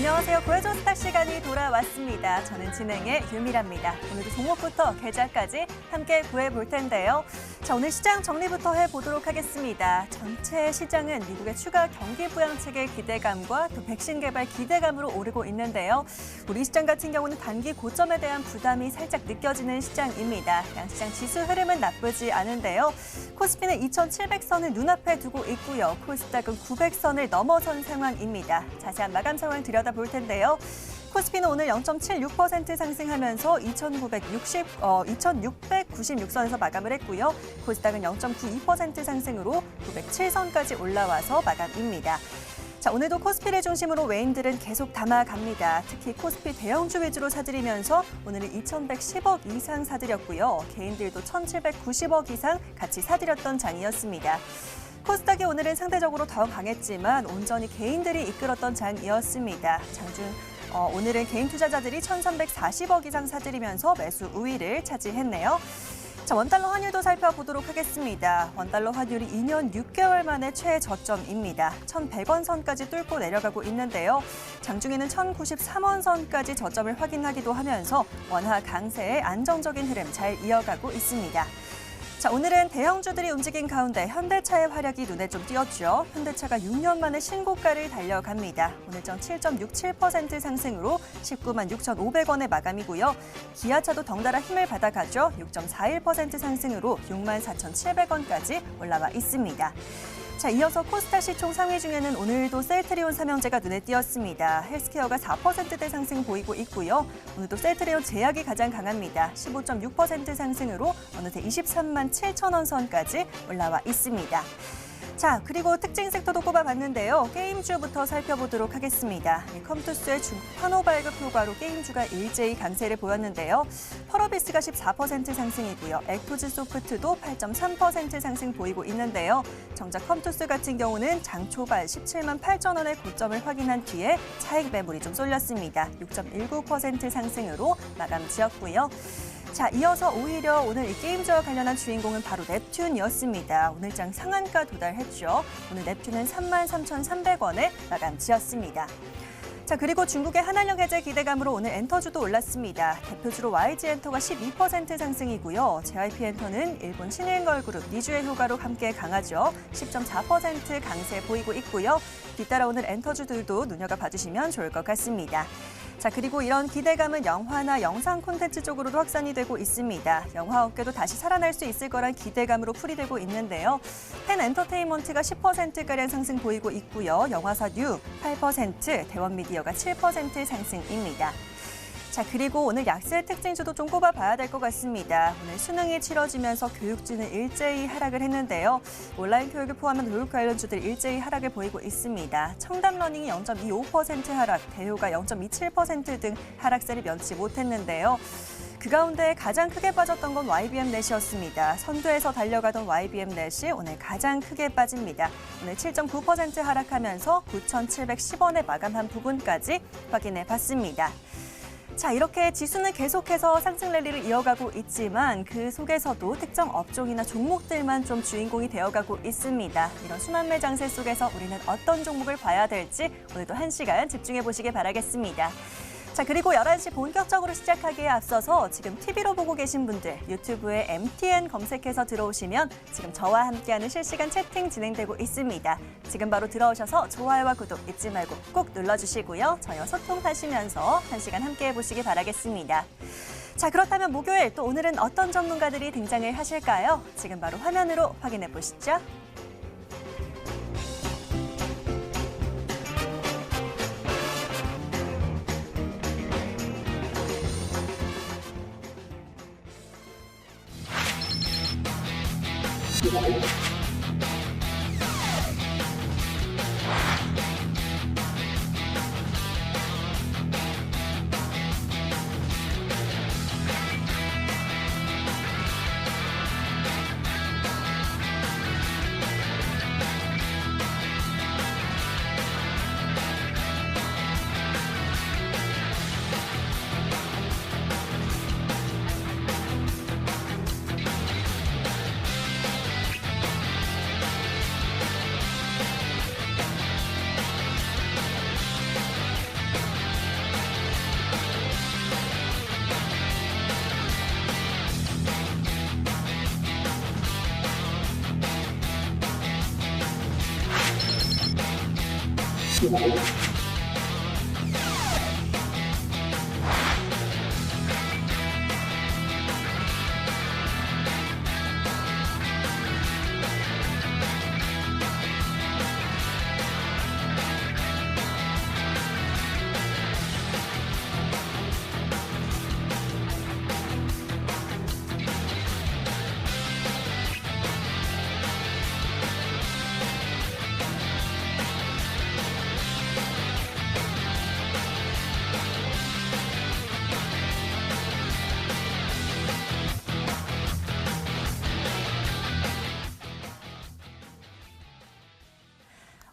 안녕하세요. 구해줘 스타 시간이 돌아왔습니다. 저는 진행의 유미라입니다. 오늘도 종목부터 계좌까지 함께 구해볼 텐데요. 자, 오늘 시장 정리부터 해보도록 하겠습니다. 전체 시장은 미국의 추가 경기 부양책의 기대감과 또 백신 개발 기대감으로 오르고 있는데요. 우리 시장 같은 경우는 단기 고점에 대한 부담이 살짝 느껴지는 시장입니다. 양시장 지수 흐름은 나쁘지 않은데요. 코스피는 2,700선을 눈앞에 두고 있고요. 코스닥은 900선을 넘어선 상황입니다. 자세한 마감 상황 들여다볼 텐데요. 코스피는 오늘 0.76% 상승하면서 2,696선에서 마감을 했고요. 코스닥은 0.92% 상승으로 907선까지 올라와서 마감입니다. 자, 오늘도 코스피를 중심으로 외인들은 계속 담아갑니다. 특히 코스피 대형주 위주로 사들이면서 오늘은 2,110억 이상 사들였고요. 개인들도 1,790억 이상 같이 사들였던 장이었습니다. 코스닥이 오늘은 상대적으로 더 강했지만 온전히 개인들이 이끌었던 장이었습니다. 오늘은 개인 투자자들이 1,340억 이상 사들이면서 매수 우위를 차지했네요. 자, 원달러 환율도 살펴보도록 하겠습니다. 원달러 환율이 2년 6개월 만에 최저점입니다. 1,100원 선까지 뚫고 내려가고 있는데요. 장중에는 1,093원 선까지 저점을 확인하기도 하면서 원화 강세의 안정적인 흐름 잘 이어가고 있습니다. 자, 오늘은 대형주들이 움직인 가운데 현대차의 활약이 눈에 좀 띄었죠. 현대차가 6년 만에 신고가를 달려갑니다. 오늘장 7.67% 상승으로 19만 6,500원의 마감이고요. 기아차도 덩달아 힘을 받아가죠. 6.41% 상승으로 6만 4,700원까지 올라와 있습니다. 자, 이어서 코스닥 시총 상위 중에는 오늘도 셀트리온 삼형제가 눈에 띄었습니다. 헬스케어가 4%대 상승 보이고 있고요. 오늘도 셀트리온 제약이 가장 강합니다. 15.6% 상승으로 어느새 23만 7천원 선까지 올라와 있습니다. 자, 그리고 특징 섹터도 꼽아봤는데요. 게임주부터 살펴보도록 하겠습니다. 컴투스의 중국 환호 발급 효과로 게임주가 일제히 강세를 보였는데요. 펄어비스가 14% 상승이고요. 액토즈 소프트도 8.3% 상승 보이고 있는데요. 정작 컴투스 같은 경우는 장 초반 17만 8천 원의 고점을 확인한 뒤에 차익 매물이 좀 쏠렸습니다. 6.19% 상승으로 마감 지었고요. 자, 이어서 오히려 오늘 이 게임주와 관련한 주인공은 바로 넵튠이었습니다. 오늘장 상한가 도달했죠. 오늘 넵튠은 33,300원에 마감 지었습니다. 자, 그리고 중국의 한한령 해제 기대감으로 오늘 엔터주도 올랐습니다. 대표주로 YG엔터가 12% 상승이고요. JYP엔터는 일본 신일걸그룹 니주의 효과로 함께 강하죠. 10.4% 강세 보이고 있고요. 뒤따라 오늘 엔터주들도 눈여겨봐 주시면 좋을 것 같습니다. 자, 그리고 이런 기대감은 영화나 영상 콘텐츠 쪽으로도 확산이 되고 있습니다. 영화 업계도 다시 살아날 수 있을 거란 기대감으로 풀이되고 있는데요. 펜 엔터테인먼트가 10%가량 상승 보이고 있고요. 영화사 뉴 8%, 대원미디어가 7% 상승입니다. 자, 그리고 오늘 약세 특징주도 좀 꼽아봐야 될 것 같습니다. 오늘 수능이 치러지면서 교육주는 일제히 하락을 했는데요. 온라인 교육을 포함한 교육 관련주들 일제히 하락을 보이고 있습니다. 청담러닝이 0.25% 하락, 대효가 0.27% 등 하락세를 면치 못했는데요. 그 가운데 가장 크게 빠졌던 건 YBM넷이었습니다. 선두에서 달려가던 YBM넷이 오늘 가장 크게 빠집니다. 오늘 7.9% 하락하면서 9,710원에 마감한 부분까지 확인해 봤습니다. 자, 이렇게 지수는 계속해서 상승 랠리를 이어가고 있지만 그 속에서도 특정 업종이나 종목들만 좀 주인공이 되어가고 있습니다. 이런 순환매 장세 속에서 우리는 어떤 종목을 봐야 될지 오늘도 1시간 집중해 보시길 바라겠습니다. 자, 그리고 11시 본격적으로 시작하기에 앞서서 지금 TV로 보고 계신 분들 유튜브에 MTN 검색해서 들어오시면 지금 저와 함께하는 실시간 채팅 진행되고 있습니다. 지금 바로 들어오셔서 좋아요와 구독 잊지 말고 꼭 눌러주시고요. 저희와 소통하시면서 1시간 함께해 보시기 바라겠습니다. 자, 그렇다면 목요일 또 오늘은 어떤 전문가들이 등장을 하실까요? 지금 바로 화면으로 확인해 보시죠.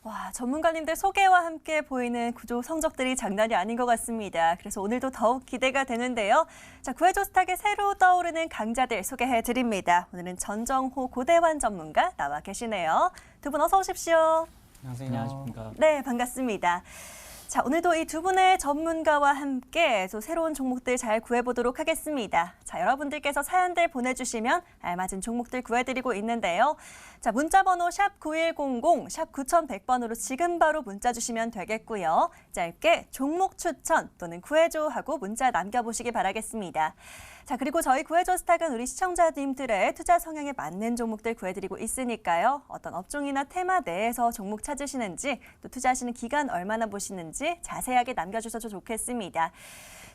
와, 전문가님들 소개와 함께 보이는 구조 성적들이 장난이 아닌 것 같습니다. 그래서 오늘도 더욱 기대가 되는데요. 자, 구해조 스탁의 새로 떠오르는 강자들 소개해 드립니다. 오늘은 전정호 고대환 전문가 나와 계시네요. 두 분 어서 오십시오. 안녕하십니까. 네, 반갑습니다. 자, 오늘도 이 두 분의 전문가와 함께 또 새로운 종목들 잘 구해보도록 하겠습니다. 자, 여러분들께서 사연들 보내주시면 알맞은 종목들 구해드리고 있는데요. 자, 문자번호 샵 9100, 샵 9100번으로 지금 바로 문자 주시면 되겠고요. 짧게 종목 추천 또는 구해줘 하고 문자 남겨보시기 바라겠습니다. 자, 그리고 저희 구해줘 스탁은 우리 시청자님들의 투자 성향에 맞는 종목들 구해드리고 있으니까요. 어떤 업종이나 테마 내에서 종목 찾으시는지 또 투자하시는 기간 얼마나 보시는지 자세하게 남겨주셔도 좋겠습니다.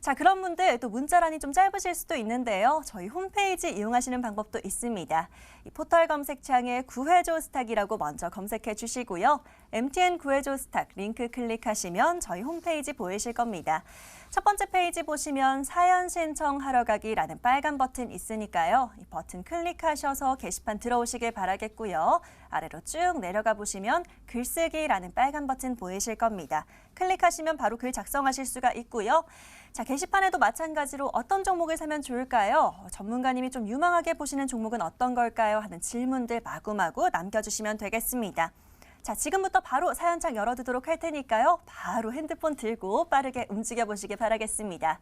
자, 그런 분들 또 문자란이 좀 짧으실 수도 있는데요. 저희 홈페이지 이용하시는 방법도 있습니다. 이 포털 검색창에 구해줘 스탁이라고 먼저 검색해 주시고요. MTN 구해줘 스탁 링크 클릭하시면 저희 홈페이지 보이실 겁니다. 첫 번째 페이지 보시면 사연 신청하러 가기라는 빨간 버튼 있으니까요. 이 버튼 클릭하셔서 게시판 들어오시길 바라겠고요. 아래로 쭉 내려가 보시면 글쓰기라는 빨간 버튼 보이실 겁니다. 클릭하시면 바로 글 작성하실 수가 있고요. 자, 게시판에도 마찬가지로 어떤 종목을 사면 좋을까요? 전문가님이 좀 유망하게 보시는 종목은 어떤 걸까요? 하는 질문들 마구마구 남겨주시면 되겠습니다. 자, 지금부터 바로 사연창 열어두도록 할 테니까요. 바로 핸드폰 들고 빠르게 움직여보시기 바라겠습니다.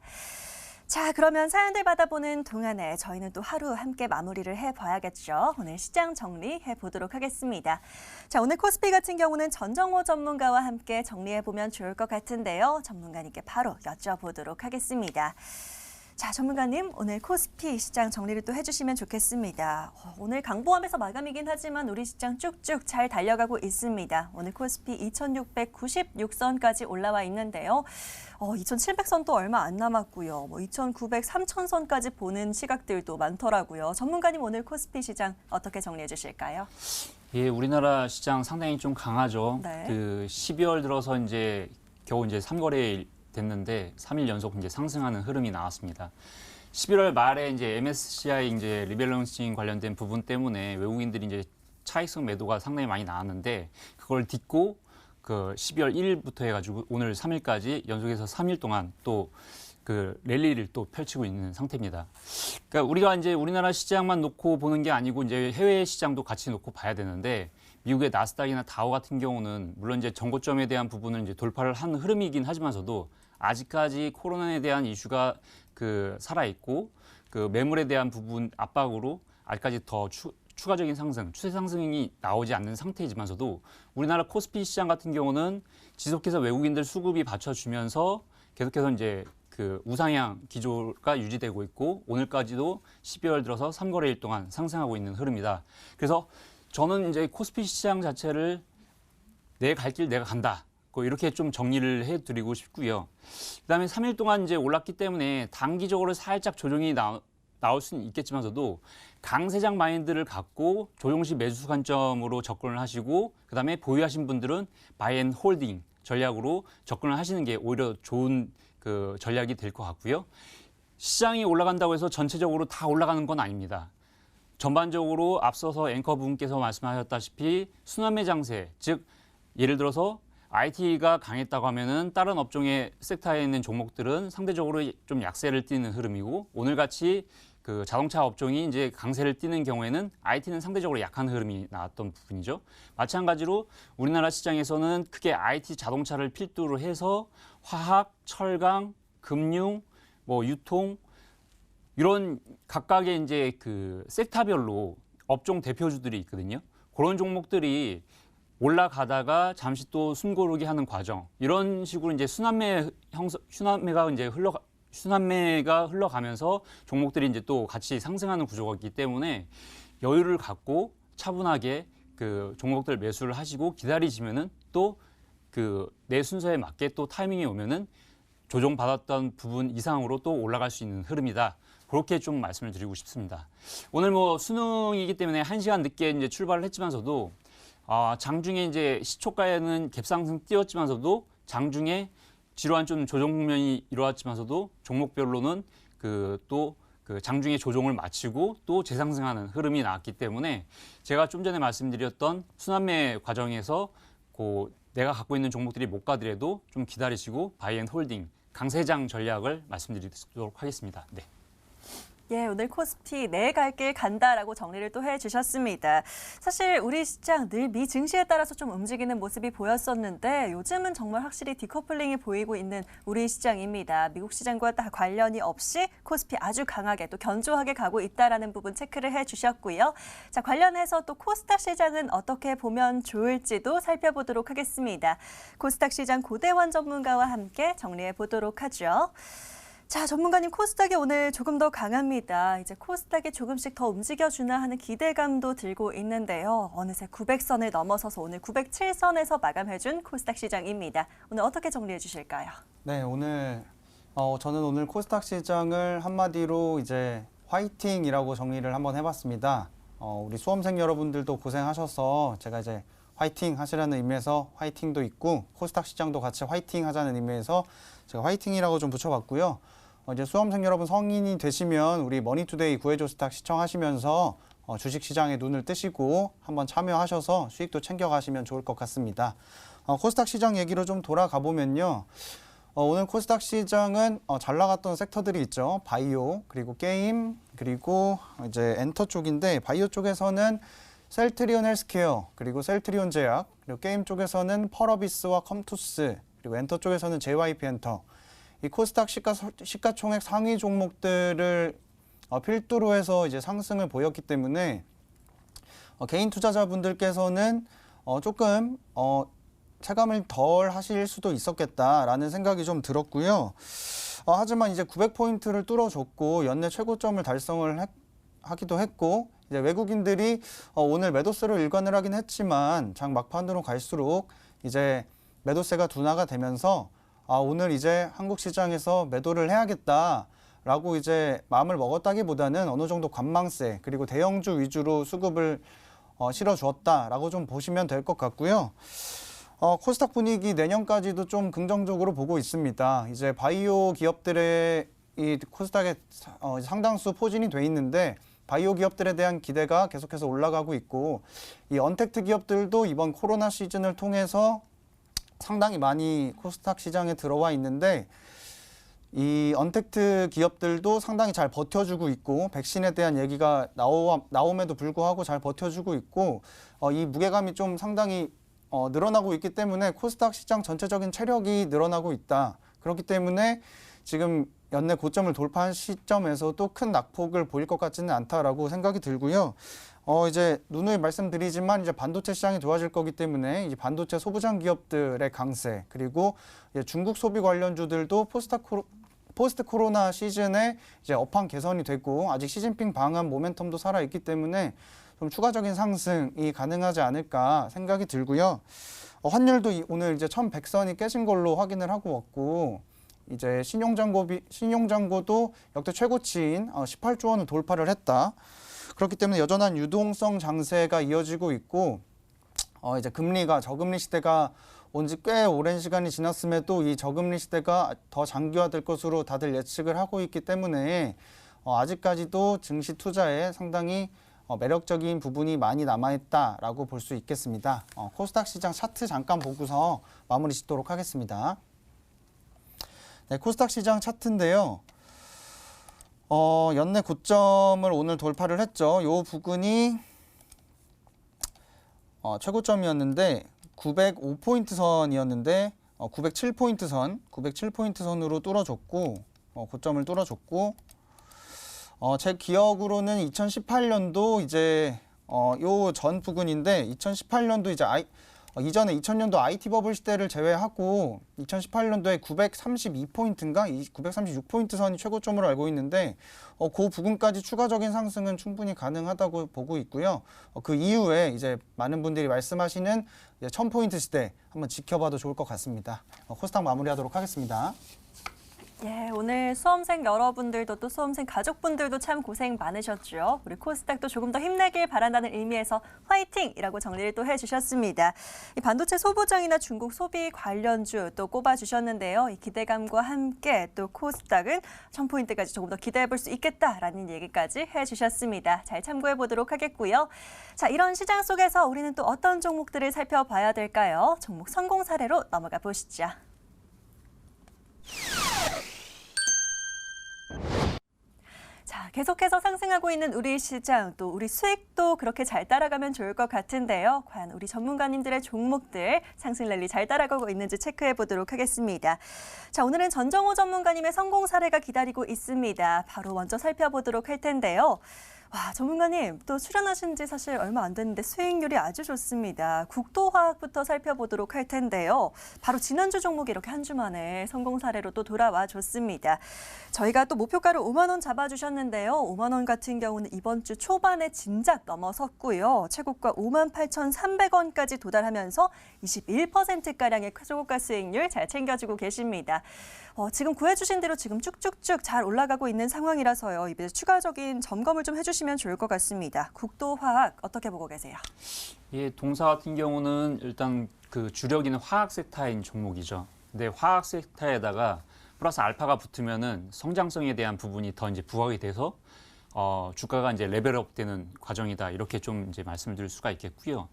자, 그러면 사연들 받아보는 동안에 저희는 또 하루 함께 마무리를 해봐야겠죠. 오늘 시장 정리해 보도록 하겠습니다. 자, 오늘 코스피 같은 경우는 전정호 전문가와 함께 정리해보면 좋을 것 같은데요. 전문가님께 바로 여쭤보도록 하겠습니다. 자, 전문가님, 오늘 코스피 시장 정리를 또 해주시면 좋겠습니다. 오늘 강보합에서 마감이긴 하지만 우리 시장 쭉쭉 잘 달려가고 있습니다. 오늘 코스피 2696선까지 올라와 있는데요. 2700선도 얼마 안 남았고요. 2900, 3000선까지 보는 시각들도 많더라고요. 전문가님, 오늘 코스피 시장 어떻게 정리해 주실까요? 예, 우리나라 시장 상당히 좀 강하죠. 네. 12월 들어서 이제 겨우 이제 3거래일 됐는데 3일 연속 이제 상승하는 흐름이 나왔습니다. 11월 말에 이제 MSCI 이제 리밸런싱 관련된 부분 때문에 외국인들이 이제 차익성 매도가 상당히 많이 나왔는데 그걸 딛고 그 12월 1일부터 해가지고 오늘 3일까지 연속해서 3일 동안 또 그 랠리를 또 펼치고 있는 상태입니다. 그러니까 우리가 이제 우리나라 시장만 놓고 보는 게 아니고 이제 해외 시장도 같이 놓고 봐야 되는데 미국의 나스닥이나 다우 같은 경우는 물론 이제 정고점에 대한 부분을 이제 돌파를 한 흐름이긴 하지만서도 아직까지 코로나에 대한 이슈가 그 살아 있고 그 매물에 대한 부분 압박으로 아직까지 더 추가적인 상승, 추세 상승이 나오지 않는 상태이지만서도 우리나라 코스피 시장 같은 경우는 지속해서 외국인들 수급이 받쳐주면서 계속해서 이제 그 우상향 기조가 유지되고 있고 오늘까지도 12월 들어서 3거래일 동안 상승하고 있는 흐름이다. 그래서 저는 이제 코스피 시장 자체를 내 갈 길 내가 간다. 이렇게 좀 정리를 해드리고 싶고요. 그다음에 3일 동안 이제 올랐기 때문에 단기적으로 살짝 조정이 나올 수는 있겠지만서도 강세장 마인드를 갖고 조정시 매수 관점으로 접근을 하시고 그다음에 보유하신 분들은 바이 앤 홀딩 전략으로 접근을 하시는 게 오히려 좋은 그 전략이 될 것 같고요. 시장이 올라간다고 해서 전체적으로 다 올라가는 건 아닙니다. 전반적으로 앞서서 앵커 분께서 말씀하셨다시피 순환매 장세, 즉 예를 들어서 IT가 강했다고 하면은 다른 업종의 섹터에 있는 종목들은 상대적으로 좀 약세를 띠는 흐름이고 오늘같이 그 자동차 업종이 이제 강세를 띠는 경우에는 IT는 상대적으로 약한 흐름이 나왔던 부분이죠. 마찬가지로 우리나라 시장에서는 크게 IT 자동차를 필두로 해서 화학, 철강, 금융, 유통 이런 각각의 이제 그 섹터별로 업종 대표주들이 있거든요. 그런 종목들이 올라가다가 잠시 또 숨고르기 하는 과정. 이런 식으로 이제 순환매가 흘러가면서 종목들이 이제 또 같이 상승하는 구조가 있기 때문에 여유를 갖고 차분하게 그 종목들 매수를 하시고 기다리시면은 또 그 내 순서에 맞게 또 타이밍이 오면은 조정받았던 부분 이상으로 또 올라갈 수 있는 흐름이다. 그렇게 좀 말씀을 드리고 싶습니다. 오늘 뭐 수능이기 때문에 1시간 늦게 이제 출발을 했지만서도 장중에 이제 시초가에는 갭상승 띄었지만서도 장중에 지루한 좀 조정 국면이 이루어졌지만서도 종목별로는 또 그 장중에 조정을 마치고 또 재상승하는 흐름이 나왔기 때문에 제가 좀 전에 말씀드렸던 순환매 과정에서 내가 갖고 있는 종목들이 못 가더라도 좀 기다리시고 바이앤홀딩 강세장 전략을 말씀드리도록 하겠습니다. 네. 예, 오늘 코스피 내 갈 길 간다라고 정리를 또 해주셨습니다. 사실 우리 시장 늘 미 증시에 따라서 좀 움직이는 모습이 보였었는데 요즘은 정말 확실히 디커플링이 보이고 있는 우리 시장입니다. 미국 시장과 다 관련이 없이 코스피 아주 강하게 또 견조하게 가고 있다라는 부분 체크를 해주셨고요. 자, 관련해서 또 코스닥 시장은 어떻게 보면 좋을지도 살펴보도록 하겠습니다. 코스닥 시장 고대원 전문가와 함께 정리해 보도록 하죠. 자, 전문가님 코스닥이 오늘 조금 더 강합니다. 이제 코스닥이 조금씩 더 움직여주나 하는 기대감도 들고 있는데요. 어느새 900선을 넘어서서 오늘 907선에서 마감해준 코스닥 시장입니다. 오늘 어떻게 정리해 주실까요? 네, 저는 오늘 코스닥 시장을 한마디로 이제 화이팅이라고 정리를 한번 해봤습니다. 우리 수험생 여러분들도 고생하셔서 제가 이제 화이팅 하시라는 의미에서 화이팅도 있고 코스닥 시장도 같이 화이팅 하자는 의미에서 제가 화이팅이라고 좀 붙여봤고요. 이제 수험생 여러분 성인이 되시면 우리 머니투데이 구해줘 스탁 시청하시면서 주식시장에 눈을 뜨시고 한번 참여하셔서 수익도 챙겨가시면 좋을 것 같습니다. 코스닥 시장 얘기로 좀 돌아가 보면요. 오늘 코스닥 시장은 잘 나갔던 섹터들이 있죠. 바이오, 그리고 게임, 그리고 이제 엔터 쪽인데 바이오 쪽에서는 셀트리온 헬스케어, 그리고 셀트리온 제약, 그리고 게임 쪽에서는 펄어비스와 컴투스, 그리고 엔터 쪽에서는 JYP 엔터. 이 코스닥 시가총액 상위 종목들을 필두로 해서 이제 상승을 보였기 때문에 개인 투자자분들께서는 조금 체감을 덜 하실 수도 있었겠다라는 생각이 좀 들었고요. 하지만 이제 900포인트를 뚫어줬고 연내 최고점을 달성을 하기도 했고 이제 외국인들이 오늘 매도세로 일관을 하긴 했지만 장 막판으로 갈수록 이제 매도세가 둔화가 되면서 오늘 이제 한국 시장에서 매도를 해야겠다라고 이제 마음을 먹었다기보다는 어느 정도 관망세 그리고 대형주 위주로 수급을 실어주었다라고 좀 보시면 될 것 같고요. 코스닥 분위기 내년까지도 좀 긍정적으로 보고 있습니다. 이제 바이오 기업들의 이 코스닥에 상당수 포진이 돼 있는데 바이오 기업들에 대한 기대가 계속해서 올라가고 있고 이 언택트 기업들도 이번 코로나 시즌을 통해서 상당히 많이 코스닥 시장에 들어와 있는데 이 언택트 기업들도 상당히 잘 버텨주고 있고 백신에 대한 얘기가 나옴에도 불구하고 잘 버텨주고 있고 이 무게감이 좀 상당히 늘어나고 있기 때문에 코스닥 시장 전체적인 체력이 늘어나고 있다. 그렇기 때문에 지금 연내 고점을 돌파한 시점에서도 큰 낙폭을 보일 것 같지는 않다라고 생각이 들고요. 이제 누누이 말씀드리지만 이제 반도체 시장이 좋아질 거기 때문에 이제 반도체 소부장 기업들의 강세 그리고 중국 소비 관련주들도 포스트 코로나 시즌에 이제 업황 개선이 되고 아직 시진핑 방한 모멘텀도 살아 있기 때문에 좀 추가적인 상승이 가능하지 않을까 생각이 들고요. 환율도 오늘 이제 1100선이 깨진 걸로 확인을 하고 왔고 이제 신용잔고도 역대 최고치인 18조 원을 돌파를 했다. 그렇기 때문에 여전한 유동성 장세가 이어지고 있고 이제 저금리 시대가 온 지 꽤 오랜 시간이 지났음에도 이 저금리 시대가 더 장기화될 것으로 다들 예측을 하고 있기 때문에 아직까지도 증시 투자에 상당히 매력적인 부분이 많이 남아있다라고 볼 수 있겠습니다. 코스닥 시장 차트 잠깐 보고서 마무리 짓도록 하겠습니다. 네, 코스닥 시장 차트인데요. 연내 고점을 오늘 돌파를 했죠. 이 부근이 최고점이었는데 905포인트 선이었는데 907포인트 선으로 뚫어줬고 고점을 뚫어줬고 제 기억으로는 2018년도 이제 요 전 부근인데 2018년도 이제 이전에 2000년도 IT 버블 시대를 제외하고 2018년도에 932포인트인가 936포인트 선이 최고점으로 알고 있는데 그 부분까지 추가적인 상승은 충분히 가능하다고 보고 있고요. 그 이후에 이제 많은 분들이 말씀하시는 1000포인트 시대 한번 지켜봐도 좋을 것 같습니다. 코스닥 마무리하도록 하겠습니다. 예, 오늘 수험생 여러분들도 또 수험생 가족분들도 참 고생 많으셨죠. 우리 코스닥도 조금 더 힘내길 바란다는 의미에서 화이팅이라고 정리를 또 해주셨습니다. 이 반도체 소부장이나 중국 소비 관련주 또 꼽아주셨는데요. 이 기대감과 함께 또 코스닥은 1000포인트까지 조금 더 기대해볼 수 있겠다라는 얘기까지 해주셨습니다. 잘 참고해 보도록 하겠고요. 자, 이런 시장 속에서 우리는 또 어떤 종목들을 살펴봐야 될까요? 종목 성공 사례로 넘어가 보시죠. 자, 계속해서 상승하고 있는 우리 시장, 또 우리 수익도 그렇게 잘 따라가면 좋을 것 같은데요. 과연 우리 전문가님들의 종목들 상승 랠리 잘 따라가고 있는지 체크해 보도록 하겠습니다. 자, 오늘은 전정호 전문가님의 성공 사례가 기다리고 있습니다. 바로 먼저 살펴보도록 할 텐데요. 와, 전문가님 또 출연하신 지 사실 얼마 안 됐는데 수익률이 아주 좋습니다. 국도화학부터 살펴보도록 할 텐데요. 바로 지난주 종목이 이렇게 한 주 만에 성공 사례로 또 돌아와 줬습니다. 저희가 또 목표가를 5만 원 잡아주셨는데요. 5만 원 같은 경우는 이번 주 초반에 진작 넘어섰고요. 최고가 58,300원까지 도달하면서 21%가량의 최고가 수익률 잘 챙겨주고 계십니다. 지금 구해주신 대로 지금 쭉쭉쭉 잘 올라가고 있는 상황이라서요. 이제 추가적인 점검을 좀 해주시면 좋을 것 같습니다. 국도화학 어떻게 보고 계세요? 예, 동사 같은 경우는 일단 그 주력이는 화학 섹터인 종목이죠. 근데 화학 섹터에다가 플러스 알파가 붙으면은 성장성에 대한 부분이 더 이제 부각이 돼서 주가가 이제 레벨업 되는 과정이다. 이렇게 좀 이제 말씀을 드릴 수가 있겠고요.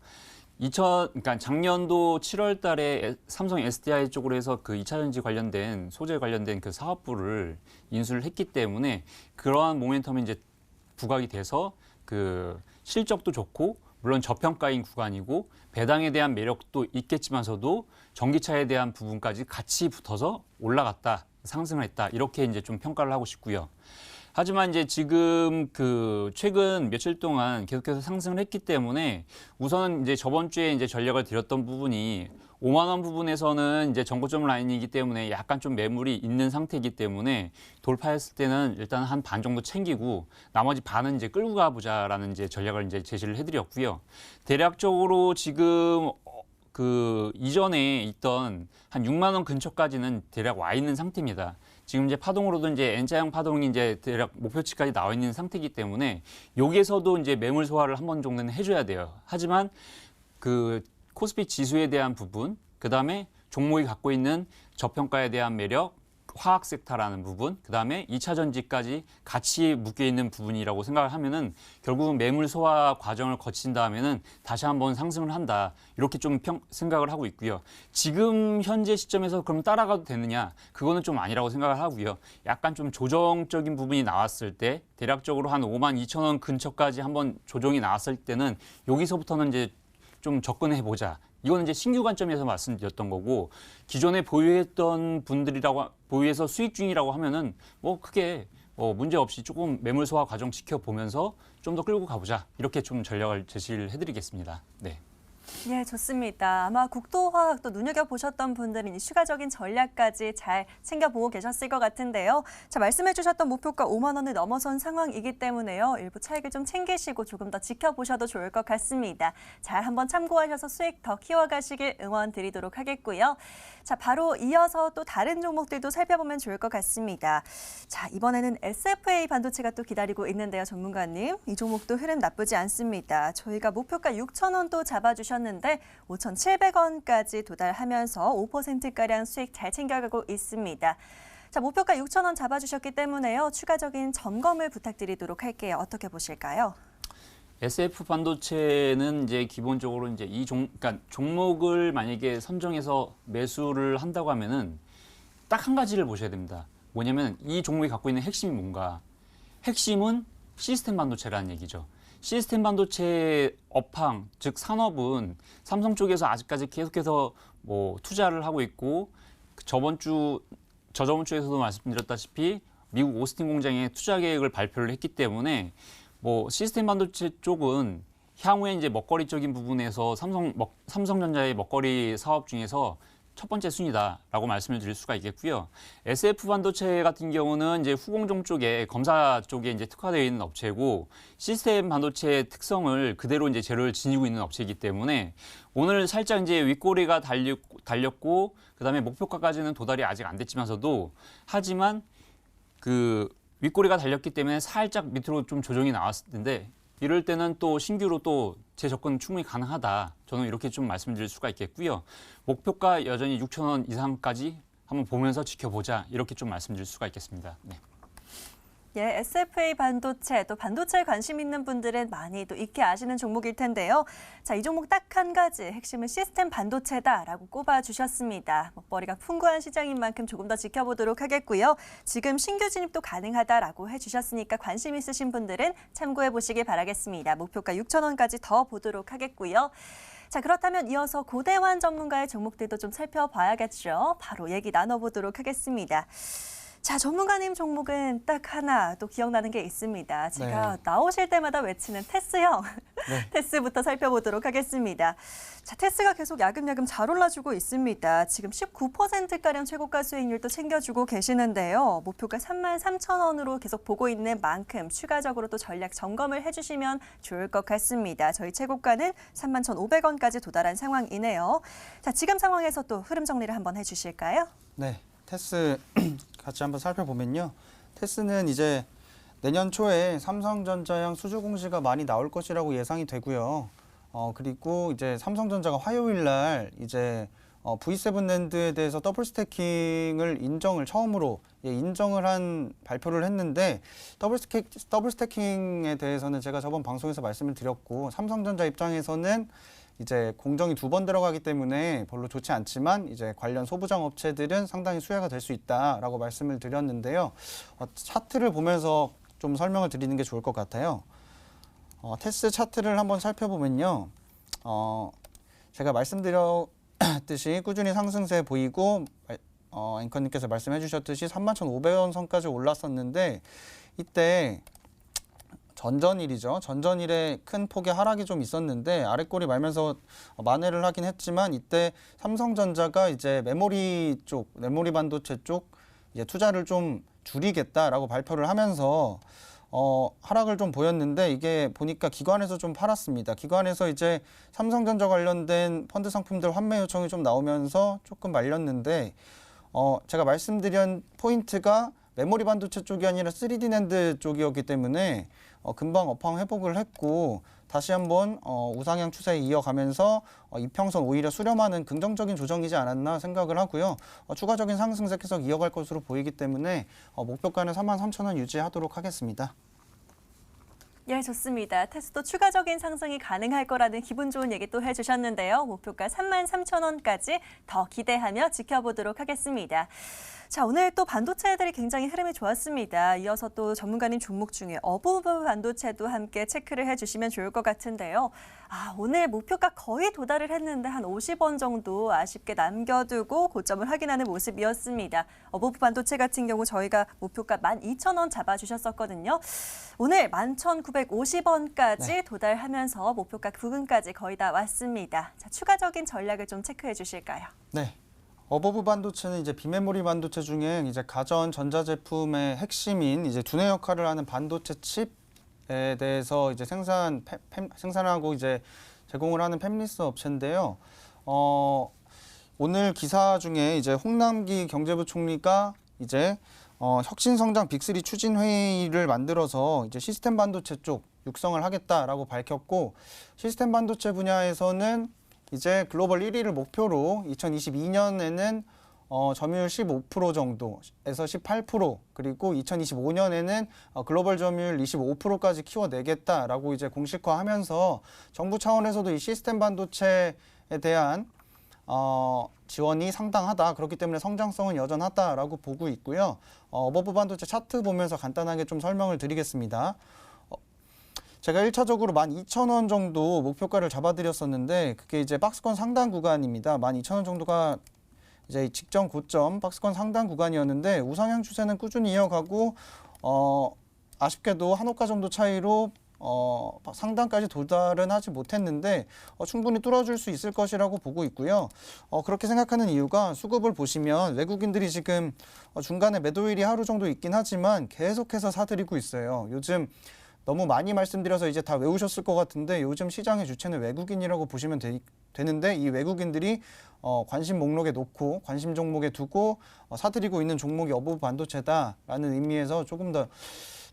그러니까 작년도 7월 달에 삼성 SDI 쪽으로 해서 그 2차 전지 관련된 소재 관련된 그 사업부를 인수를 했기 때문에 그러한 모멘텀이 이제 부각이 돼서 그 실적도 좋고 물론 저평가인 구간이고 배당에 대한 매력도 있겠지만서도 전기차에 대한 부분까지 같이 붙어서 올라갔다, 상승을 했다. 이렇게 이제 좀 평가를 하고 싶고요. 하지만 이제 지금 그 최근 며칠 동안 계속해서 상승을 했기 때문에 우선 이제 저번 주에 이제 전략을 드렸던 부분이 5만 원 부분에서는 이제 전고점 라인이기 때문에 약간 좀 매물이 있는 상태이기 때문에 돌파했을 때는 일단 한 반 정도 챙기고 나머지 반은 이제 끌고 가보자라는 이제 전략을 이제 제시를 해드렸고요. 대략적으로 지금 그 이전에 있던 한 6만 원 근처까지는 대략 와 있는 상태입니다. 지금 이제 파동으로도 이제 N자형 파동이 이제 대략 목표치까지 나와 있는 상태이기 때문에 여기에서도 이제 매물 소화를 한 번 정도는 해줘야 돼요. 하지만 그 코스피 지수에 대한 부분, 그 다음에 종목이 갖고 있는 저평가에 대한 매력, 화학 섹터라는 부분, 그 다음에 2차 전지까지 같이 묶여 있는 부분이라고 생각을 하면은 결국은 매물 소화 과정을 거친 다음에는 다시 한번 상승을 한다. 이렇게 좀 생각을 하고 있고요. 지금 현재 시점에서 그럼 따라가도 되느냐? 그거는 좀 아니라고 생각을 하고요. 약간 좀 조정적인 부분이 나왔을 때 대략적으로 한 52,000원 근처까지 한번 조정이 나왔을 때는 여기서부터는 이제 좀 접근해 보자. 이거는 이제 신규 관점에서 말씀드렸던 거고 기존에 보유했던 분들이라고 보유해서 수익 중이라고 하면은 뭐 크게 문제 없이 조금 매물 소화 과정 지켜보면서 좀 더 끌고 가보자. 이렇게 좀 전략을 제시를 해드리겠습니다. 네. 예, 좋습니다. 아마 국도화학도 눈여겨보셨던 분들은 이 추가적인 전략까지 잘 챙겨보고 계셨을 것 같은데요. 자, 말씀해 주셨던 목표가 5만 원을 넘어선 상황이기 때문에요. 일부 차익을 좀 챙기시고 조금 더 지켜보셔도 좋을 것 같습니다. 잘 한번 참고하셔서 수익 더 키워가시길 응원 드리도록 하겠고요. 자, 바로 이어서 또 다른 종목들도 살펴보면 좋을 것 같습니다. 자, 이번에는 SFA 반도체가 또 기다리고 있는데요, 전문가님. 이 종목도 흐름 나쁘지 않습니다. 저희가 목표가 6,000원도 잡아주셨는데 5,700원까지 도달하면서 5%가량 수익 잘 챙겨가고 있습니다. 자, 목표가 6,000원 잡아주셨기 때문에요. 추가적인 점검을 부탁드리도록 할게요. 어떻게 보실까요? SF 반도체는 이제 기본적으로 이제 그러니까 종목을 만약에 선정해서 매수를 한다고 하면은 딱 한 가지를 보셔야 됩니다. 뭐냐면 이 종목이 갖고 있는 핵심이 뭔가. 핵심은 시스템 반도체라는 얘기죠. 시스템 반도체 업황, 즉 산업은 삼성 쪽에서 아직까지 계속해서 뭐 투자를 하고 있고 저저번 주에서도 말씀드렸다시피 미국 오스틴 공장에 투자 계획을 발표를 했기 때문에 뭐 시스템 반도체 쪽은 향후에 이제 먹거리적인 부분에서 삼성전자의 먹거리 사업 중에서 첫 번째 순위다라고 말씀을 드릴 수가 있겠고요. SF 반도체 같은 경우는 이제 후공정 쪽에 검사 쪽에 이제 특화되어 있는 업체고 시스템 반도체의 특성을 그대로 이제 재료를 지니고 있는 업체이기 때문에 오늘 살짝 이제 윗꼬리가 달렸고 그다음에 목표가까지는 도달이 아직 안 됐지만서도 하지만 그 윗꼬리가 달렸기 때문에 살짝 밑으로 좀 조정이 나왔을 텐데 이럴 때는 또 신규로 또 재접근 충분히 가능하다. 저는 이렇게 좀 말씀드릴 수가 있겠고요. 목표가 여전히 6,000원 이상까지 한번 보면서 지켜보자. 이렇게 좀 말씀드릴 수가 있겠습니다. 네. 예, SFA 반도체, 또 반도체에 관심 있는 분들은 많이 또 익히 아시는 종목일 텐데요. 자, 이 종목 딱 한 가지, 핵심은 시스템 반도체다라고 꼽아주셨습니다. 먹거리가 풍부한 시장인 만큼 조금 더 지켜보도록 하겠고요. 지금 신규 진입도 가능하다라고 해주셨으니까 관심 있으신 분들은 참고해 보시길 바라겠습니다. 목표가 6,000원까지 더 보도록 하겠고요. 자, 그렇다면 이어서 고대환 전문가의 종목들도 좀 살펴봐야겠죠. 바로 얘기 나눠보도록 하겠습니다. 자, 전문가님 종목은 딱 하나 또 기억나는 게 있습니다. 제가 나오실 때마다 외치는 테스형. 테스부터 살펴보도록 하겠습니다. 자, 테스가 계속 야금야금 잘 올라주고 있습니다. 지금 19%가량 최고가 수익률도 챙겨주고 계시는데요. 목표가 33,000원으로 계속 보고 있는 만큼 추가적으로 또 전략 점검을 해주시면 좋을 것 같습니다. 저희 최고가는 31,500원까지 도달한 상황이네요. 자, 지금 상황에서 또 흐름 정리를 한번 해주실까요? 네, 테스 같이 한번 살펴보면요. 테스는 이제 내년 초에 삼성전자형 수주 공시가 많이 나올 것이라고 예상이 되고요. 그리고 이제 삼성전자가 화요일 날 이제 V7 낸드에 대해서 더블 스태킹을 처음으로 인정을 한 발표를 했는데 더블 스태킹에 대해서는 제가 저번 방송에서 말씀을 드렸고 삼성전자 입장에서는 이제 공정이 2번 들어가기 때문에 별로 좋지 않지만 이제 관련 소부장 업체들은 상당히 수혜가 될 수 있다라고 말씀을 드렸는데요. 차트를 보면서 좀 설명을 드리는 게 좋을 것 같아요. 테스 차트를 한번 살펴보면요. 제가 말씀드렸듯이 꾸준히 상승세 보이고 앵커님께서 말씀해 주셨듯이 31,500원 선까지 올랐었는데 이때 전전일이죠. 전전일에 큰 폭의 하락이 좀 있었는데 아랫골이 말면서 만회를 하긴 했지만 이때 삼성전자가 이제 메모리 반도체 쪽 이제 투자를 좀 줄이겠다라고 발표를 하면서 하락을 좀 보였는데 이게 보니까 기관에서 좀 팔았습니다. 기관에서 이제 삼성전자 관련된 펀드 상품들 환매 요청이 좀 나오면서 조금 말렸는데 제가 말씀드린 포인트가 메모리 반도체 쪽이 아니라 3D 낸드 쪽이었기 때문에 금방 업황 회복을 했고 다시 한번 우상향 추세에 이어가면서 이평선 오히려 수렴하는 긍정적인 조정이지 않았나 생각을 하고요. 추가적인 상승세 계속 이어갈 것으로 보이기 때문에 목표가는 33,000원 유지하도록 하겠습니다. 예, 좋습니다. 테스도 추가적인 상승이 가능할 거라는 기분 좋은 얘기 또 해주셨는데요. 목표가 33,000원까지 더 기대하며 지켜보도록 하겠습니다. 자, 오늘 또 반도체들이 굉장히 흐름이 좋았습니다. 이어서 또 전문가님 종목 중에 어부브 반도체도 함께 체크를 해주시면 좋을 것 같은데요. 오늘 목표가 거의 도달을 했는데 한 50원 정도 아쉽게 남겨두고 고점을 확인하는 모습이었습니다. 어부브 반도체 같은 경우 저희가 목표가 12,000원 잡아주셨었거든요. 오늘 11,950원까지 도달하면서 목표가 부근까지 거의 다 왔습니다. 자, 추가적인 전략을 좀 체크해 주실까요? 네. 어버브 반도체는 이제 비메모리 반도체 중에 이제 가전 전자제품의 핵심인 이제 두뇌 역할을 하는 반도체 칩에 대해서 이제 생산하고 이제 제공을 하는 팹리스 업체인데요. 오늘 기사 중에 이제 홍남기 경제부 총리가 이제 혁신성장 빅3 추진 회의를 만들어서 이제 시스템 반도체 쪽 육성을 하겠다라고 밝혔고 시스템 반도체 분야에서는 이제 글로벌 1위를 목표로 2022년에는 점유율 15% 정도에서 18% 그리고 2025년에는 글로벌 점유율 25%까지 키워내겠다라고 이제 공식화하면서 정부 차원에서도 이 시스템 반도체에 대한 지원이 상당하다. 그렇기 때문에 성장성은 여전하다라고 보고 있고요. 어버브 반도체 차트 보면서 간단하게 좀 설명을 드리겠습니다. 제가 1차적으로 12,000원 정도 목표가를 잡아드렸었는데 그게 이제 박스권 상단 구간입니다. 12,000원 정도가 이제 직전 고점 박스권 상단 구간이었는데 우상향 추세는 꾸준히 이어가고 아쉽게도 한 호가 정도 차이로 상단까지 도달은 하지 못했는데 충분히 뚫어줄 수 있을 것이라고 보고 있고요. 그렇게 생각하는 이유가 수급을 보시면 외국인들이 지금 중간에 매도일이 하루 정도 있긴 하지만 계속해서 사들이고 있어요. 요즘 너무 많이 말씀드려서 이제 다 외우셨을 것 같은데 요즘 시장의 주체는 외국인이라고 보시면 되는데 이 외국인들이 관심 목록에 놓고 관심 종목에 두고 사들이고 있는 종목이 어부브 반도체다라는 의미에서 조금 더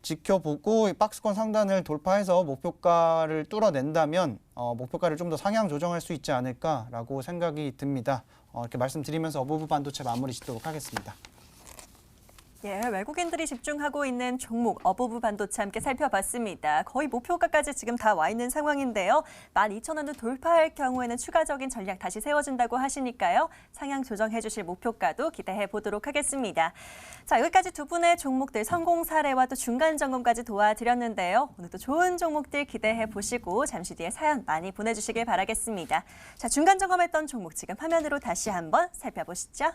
지켜보고 박스권 상단을 돌파해서 목표가를 뚫어낸다면 목표가를 좀 더 상향 조정할 수 있지 않을까라고 생각이 듭니다. 이렇게 말씀드리면서 어부브 반도체 마무리 짓도록 하겠습니다. 예, 외국인들이 집중하고 있는 종목 어부브 반도체 함께 살펴봤습니다. 거의 목표가까지 지금 다 와 있는 상황인데요. 12,000원을 돌파할 경우에는 추가적인 전략 다시 세워진다고 하시니까요. 상향 조정해 주실 목표가도 기대해 보도록 하겠습니다. 자, 여기까지 두 분의 종목들 성공 사례와 또 중간 점검까지 도와드렸는데요. 오늘도 좋은 종목들 기대해 보시고 잠시 뒤에 사연 많이 보내주시길 바라겠습니다. 자, 중간 점검했던 종목 지금 화면으로 다시 한번 살펴보시죠.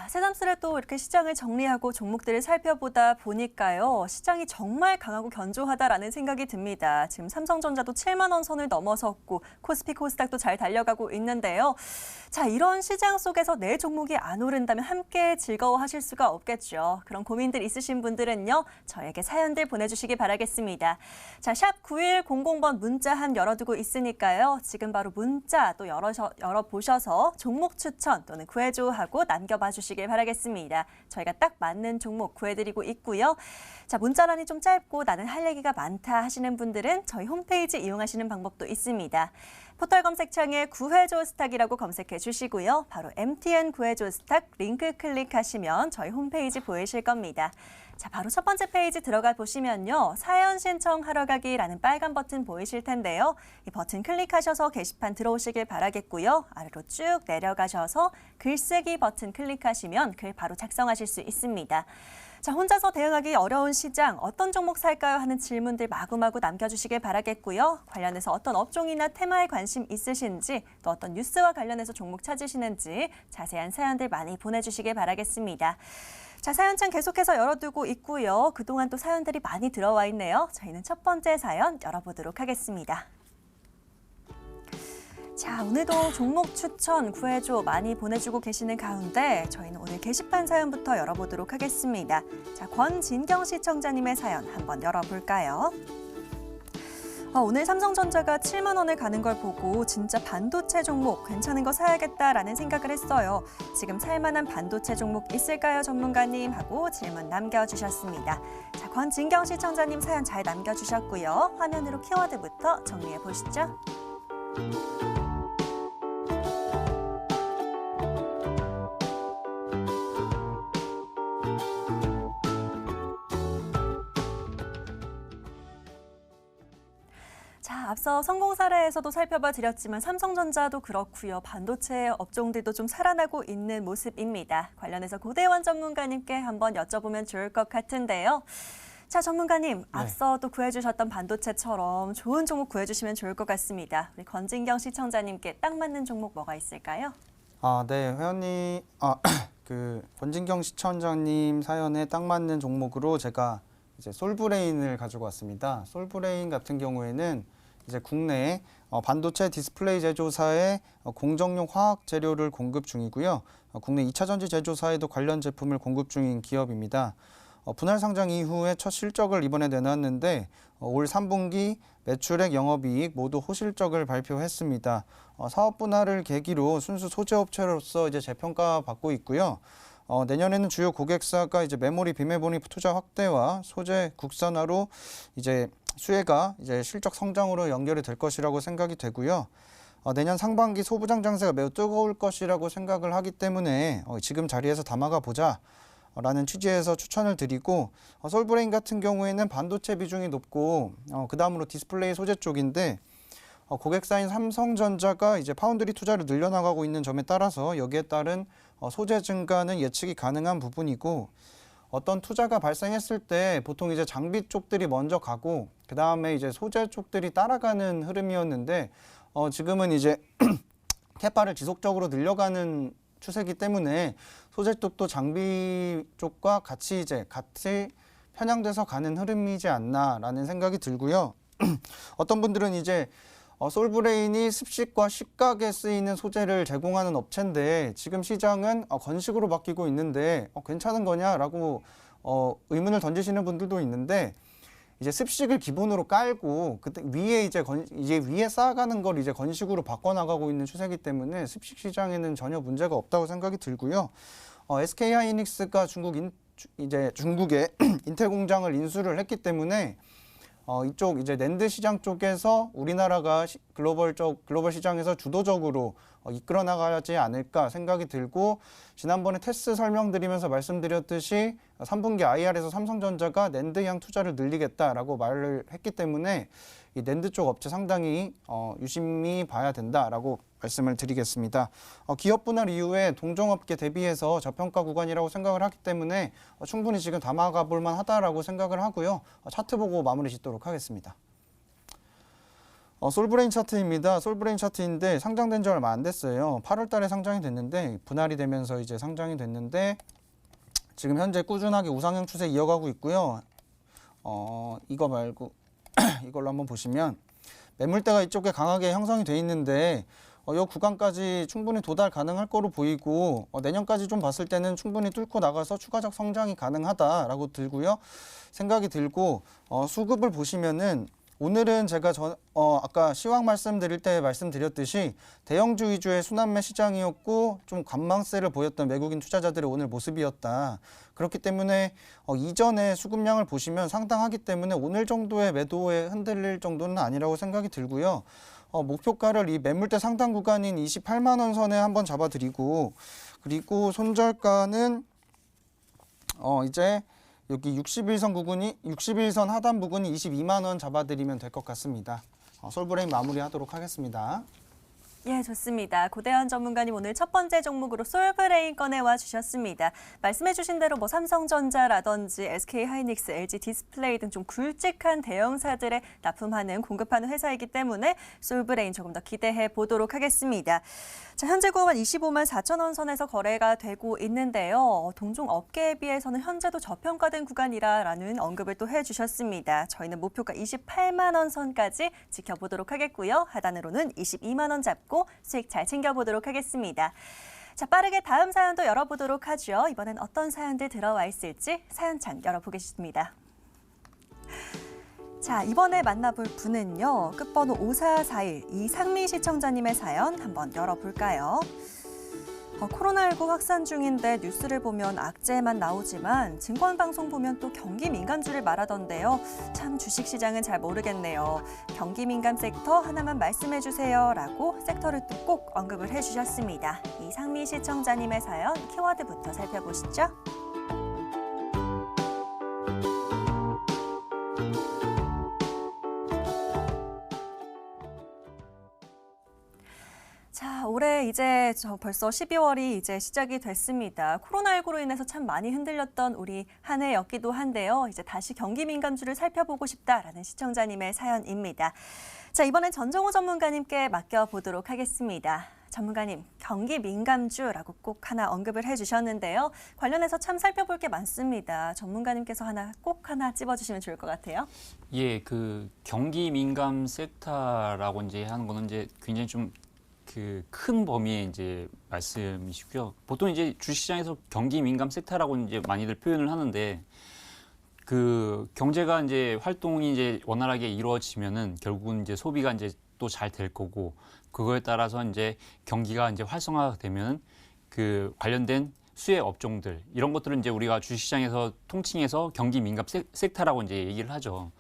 새삼스레 또 이렇게 시장을 정리하고 종목들을 살펴보다 보니까요. 시장이 정말 강하고 견조하다라는 생각이 듭니다. 지금 삼성전자도 7만 원 선을 넘어섰고 코스피 코스닥도 잘 달려가고 있는데요. 자, 이런 시장 속에서 내 종목이 안 오른다면 함께 즐거워하실 수가 없겠죠. 그런 고민들 있으신 분들은요. 저에게 사연들 보내주시기 바라겠습니다. 자, 샵 9100번 문자 한 열어두고 있으니까요. 지금 바로 문자 또 열어보셔서 종목 추천 또는 구해줘 하고 남겨봐 주시길 바라겠습니다. 저희가 딱 맞는 종목 구해드리고 있고요. 자, 문자란이 좀 짧고 나는 할 얘기가 많다 하시는 분들은 저희 홈페이지 이용하시는 방법도 있습니다. 포털 검색창에 구해줘 스탁이라고 검색해 주시고요. 바로 MTN 구해줘 스탁 링크 클릭하시면 저희 홈페이지 보이실 겁니다. 자, 바로 첫 번째 페이지 들어가 보시면요. 사연 신청하러 가기라는 빨간 버튼 보이실 텐데요. 이 버튼 클릭하셔서 게시판 들어오시길 바라겠고요. 아래로 쭉 내려가셔서 글쓰기 버튼 클릭하시면 글 바로 작성하실 수 있습니다. 자, 혼자서 대응하기 어려운 시장, 어떤 종목 살까요? 하는 질문들 마구마구 남겨주시길 바라겠고요. 관련해서 어떤 업종이나 테마에 관심 있으신지, 또 어떤 뉴스와 관련해서 종목 찾으시는지 자세한 사연들 많이 보내주시길 바라겠습니다. 자, 사연창 계속해서 열어두고 있고요. 그동안 또 사연들이 많이 들어와 있네요. 저희는 첫 번째 사연 열어보도록 하겠습니다. 자, 오늘도 종목 추천 구해줘 많이 보내주고 계시는 가운데 저희는 오늘 게시판 사연부터 열어보도록 하겠습니다. 자, 권진경 시청자님의 사연 한번 열어볼까요? 오늘 삼성전자가 7만 원을 가는 걸 보고 진짜 반도체 종목 괜찮은 거 사야겠다라는 생각을 했어요. 지금 살만한 반도체 종목 있을까요, 전문가님? 하고 질문 남겨주셨습니다. 자, 권진경 시청자님 사연 잘 남겨주셨고요. 화면으로 키워드부터 정리해 보시죠. 자, 앞서 성공 사례에서도 살펴봐 드렸지만 삼성전자도 그렇고요. 반도체 업종들도 좀 살아나고 있는 모습입니다. 관련해서 고대원 전문가님께 한번 여쭤보면 좋을 것 같은데요. 자, 전문가님, 앞서 또 구해주셨던 반도체처럼 좋은 종목 구해주시면 좋을 것 같습니다. 우리 권진경 시청자님께 딱 맞는 종목 뭐가 있을까요? 네, 회원님, 권진경 시청자님 사연에 딱 맞는 종목으로 제가 이제 솔브레인을 가지고 왔습니다. 솔브레인 같은 경우에는 이제 국내 반도체 디스플레이 제조사에 공정용 화학 재료를 공급 중이고요. 국내 2차 전지 제조사에도 관련 제품을 공급 중인 기업입니다. 분할 상장 이후에 첫 실적을 이번에 내놨는데 올 3분기 매출액, 영업이익 모두 호실적을 발표했습니다. 사업 분할을 계기로 순수 소재업체로서 이제 재평가 받고 있고요. 내년에는 주요 고객사가 이제 메모리 비메모리 투자 확대와 소재 국산화로 이제 수혜가 이제 실적 성장으로 연결이 될 것이라고 생각이 되고요. 내년 상반기 소부장 장세가 매우 뜨거울 것이라고 생각을 하기 때문에 지금 자리에서 담아가 보자 라는 취지에서 추천을 드리고, 솔브레인 같은 경우에는 반도체 비중이 높고 그 다음으로 디스플레이 소재 쪽인데, 고객사인 삼성전자가 이제 파운드리 투자를 늘려나가고 있는 점에 따라서 여기에 따른 소재 증가는 예측이 가능한 부분이고, 어떤 투자가 발생했을 때 보통 이제 장비 쪽들이 먼저 가고 그 다음에 이제 소재 쪽들이 따라가는 흐름이었는데, 지금은 이제 캐파를 지속적으로 늘려가는 추세이기 때문에 소재 쪽도 장비 쪽과 같이 편향돼서 가는 흐름이지 않나라는 생각이 들고요. 어떤 분들은 이제 솔브레인이 습식과 식각에 쓰이는 소재를 제공하는 업체인데 지금 시장은 건식으로 바뀌고 있는데 괜찮은 거냐라고 의문을 던지시는 분들도 있는데, 이제 습식을 기본으로 깔고 그때 위에 이제 위에 쌓아가는 걸 이제 건식으로 바꿔나가고 있는 추세이기 때문에 습식 시장에는 전혀 문제가 없다고 생각이 들고요. SK 하이닉스가 중국에 인텔 공장을 인수를 했기 때문에 이쪽 이제 낸드 시장 쪽에서 우리나라가 글로벌 시장에서 주도적으로 이끌어 나가지 않을까 생각이 들고, 지난번에 테스 설명드리면서 말씀드렸듯이 3분기 IR에서 삼성전자가 낸드향 투자를 늘리겠다라고 말을 했기 때문에 이 낸드 쪽 업체 상당히 유심히 봐야 된다라고 말씀을 드리겠습니다. 기업 분할 이후에 동종업계 대비해서 저평가 구간이라고 생각을 하기 때문에 충분히 지금 담아가 볼 만하다라고 생각을 하고요. 차트 보고 마무리 짓도록 하겠습니다. 솔브레인 차트입니다. 솔브레인 차트인데 상장된 지 얼마 안 됐어요. 8월 달에 상장이 됐는데 분할이 되면서 이제 상장이 됐는데 지금 현재 꾸준하게 우상향 추세 이어가고 있고요. 이거 말고 이걸로 한번 보시면 매물대가 이쪽에 강하게 형성이 돼 있는데 이 구간까지 충분히 도달 가능할 거로 보이고, 내년까지 좀 봤을 때는 충분히 뚫고 나가서 추가적 성장이 가능하다라고 생각이 들고, 수급을 보시면은 오늘은 제가 아까 시황 말씀드릴 때 말씀드렸듯이 대형주 위주의 순환매 시장이었고 좀 관망세를 보였던 외국인 투자자들의 오늘 모습이었다. 그렇기 때문에 이전에 수급량을 보시면 상당하기 때문에 오늘 정도의 매도에 흔들릴 정도는 아니라고 생각이 들고요. 목표가를 이 매물대 상단 구간인 28만 원 선에 한번 잡아드리고, 그리고 손절가는 이제 여기 61선 하단 부근이 22만 원 잡아드리면 될 것 같습니다. 솔브레인 마무리하도록 하겠습니다. 예, 좋습니다. 고대현 전문가님 오늘 첫 번째 종목으로 솔브레인 꺼내와 주셨습니다. 말씀해 주신 대로 삼성전자라든지 SK 하이닉스, LG 디스플레이 등 좀 굵직한 대형사들에 납품하는 공급하는 회사이기 때문에 솔브레인 조금 더 기대해 보도록 하겠습니다. 자, 현재 구간 25만 4천 원 선에서 거래가 되고 있는데요. 동종 업계에 비해서는 현재도 저평가된 구간이라는 언급을 또 해주셨습니다. 저희는 목표가 28만 원 선까지 지켜보도록 하겠고요. 하단으로는 22만 원 잡고 수익 잘 챙겨보도록 하겠습니다. 자, 빠르게 다음 사연도 열어보도록 하죠. 이번엔 어떤 사연들 들어와 있을지 사연창 열어보겠습니다. 자, 이번에 만나볼 분은요. 끝번호 5441 이상미 시청자님의 사연 한번 열어볼까요? 코로나19 확산 중인데 뉴스를 보면 악재만 나오지만 증권방송 보면 또 경기 민감주를 말하던데요. 참 주식시장은 잘 모르겠네요. 경기 민감 섹터 하나만 말씀해 주세요 라고 섹터를 또 꼭 언급을 해주셨습니다. 이상미 시청자님의 사연 키워드부터 살펴보시죠. 자, 올해 이제 벌써 12월이 이제 시작이 됐습니다. 코로나19로 인해서 참 많이 흔들렸던 우리 한 해였기도 한데요. 이제 다시 경기 민감주를 살펴보고 싶다라는 시청자님의 사연입니다. 자, 이번엔 전정호 전문가님께 맡겨보도록 하겠습니다. 전문가님, 경기 민감주라고 꼭 하나 언급을 해주셨는데요. 관련해서 참 살펴볼 게 많습니다. 전문가님께서 꼭 하나 찝어주시면 좋을 것 같아요. 예, 경기 민감 섹터라고 이제 하는 거는 이제 굉장히 좀 큰 범위의 이제 말씀이시고요. 보통 이제 주식시장에서 경기 민감 섹터라고 이제 많이들 표현을 하는데, 경제가 이제 활동이 이제 원활하게 이루어지면은 결국은 이제 소비가 이제 또 잘 될 거고, 그거에 따라서 이제 경기가 이제 활성화가 되면 관련된 수혜 업종들 이런 것들은 이제 우리가 주식시장에서 통칭해서 경기 민감 섹터라고 이제 얘기를 하죠.